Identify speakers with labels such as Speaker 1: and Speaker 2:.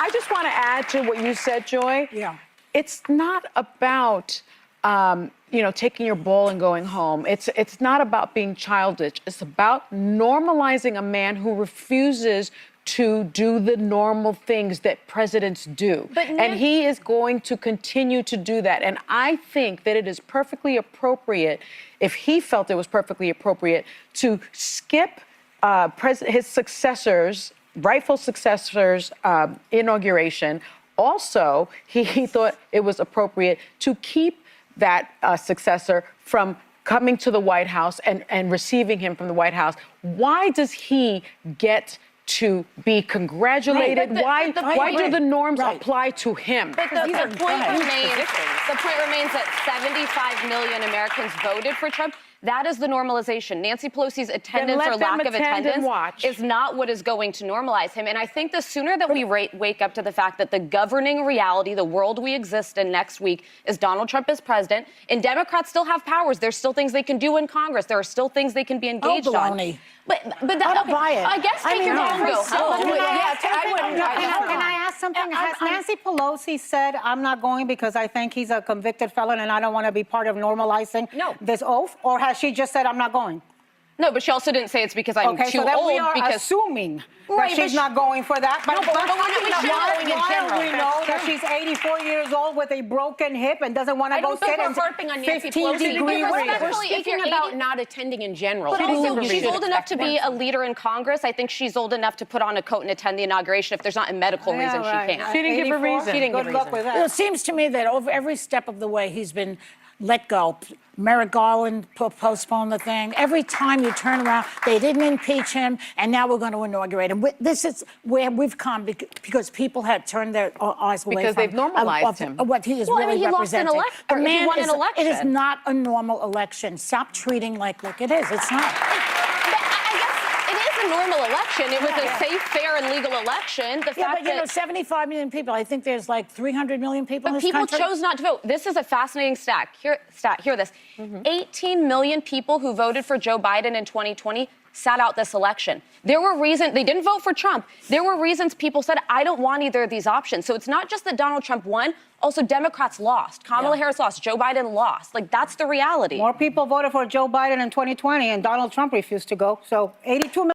Speaker 1: I just want to add to what you said, Joy.
Speaker 2: Yeah.
Speaker 1: It's not about, taking your ball and going home. It's not about being childish. It's about normalizing a man who refuses to do the normal things that presidents do. And he is going to continue to do that. And I think that it is perfectly appropriate, if he felt it was perfectly appropriate, to skip his successors, rightful successors' inauguration. Also, he thought it was appropriate to keep that successor from coming to the White House and receiving him from the White House. Why does he get to be congratulated?
Speaker 3: Right,
Speaker 1: Why do the norms apply to him?
Speaker 3: But the point remains that 75 million Americans voted for Trump. That is the normalization. Nancy Pelosi's attendance or lack of attendance is not what is going to normalize him. And I think the sooner that we wake up to the fact that the governing reality, the world we exist in next week, is Donald Trump as president, and Democrats still have powers. There's still things they can do in Congress. There are still things they can be engaged on. But that, I guess take your time, go.
Speaker 2: Can I ask something? Has Nancy Pelosi said, I'm not going because I think he's a convicted felon and I don't want to be part of normalizing this oath? Or has she just said, I'm not going?
Speaker 3: No, but she also didn't say it's because I'm too
Speaker 2: so
Speaker 3: old.
Speaker 2: We are
Speaker 3: because
Speaker 2: assuming that she's not going for that. But why do we know that she's 84 years old with a broken hip and doesn't want to go sit in 15-degree weather?
Speaker 4: We're speaking about not attending in general.
Speaker 3: But also, she's old enough to be a leader in Congress. I think she's old enough to put on a coat and attend the inauguration if there's not a medical reason she can't.
Speaker 1: She didn't give a reason.
Speaker 3: She didn't give a reason.
Speaker 2: With that.
Speaker 5: It seems to me that over every step of the way he's been let go. Merrick Garland postponed the thing. Every time you turn around, they didn't impeach him, and now we're going to inaugurate him. This is where we've come because people had turned their eyes away
Speaker 1: because
Speaker 5: from
Speaker 1: they've normalized him.
Speaker 5: What he is really
Speaker 3: he
Speaker 5: representing.
Speaker 3: lost an election. He won an election.
Speaker 5: It is not a normal election. Stop treating like it is. It's not.
Speaker 3: Normal election. It was a safe, fair, and legal election. The fact
Speaker 5: but 75 million people. I think there's like 300 million people in this country.
Speaker 3: But people chose not to vote. This is a fascinating stat. Hear this. 18 million people who voted for Joe Biden in 2020 sat out this election. There were reasons, they didn't vote for Trump. There were reasons people said, I don't want either of these options. So it's not just that Donald Trump won, also Democrats lost. Kamala Harris lost. Joe Biden lost. Like, that's the reality.
Speaker 2: More people voted for Joe Biden in 2020 and Donald Trump refused to go. So 82 million.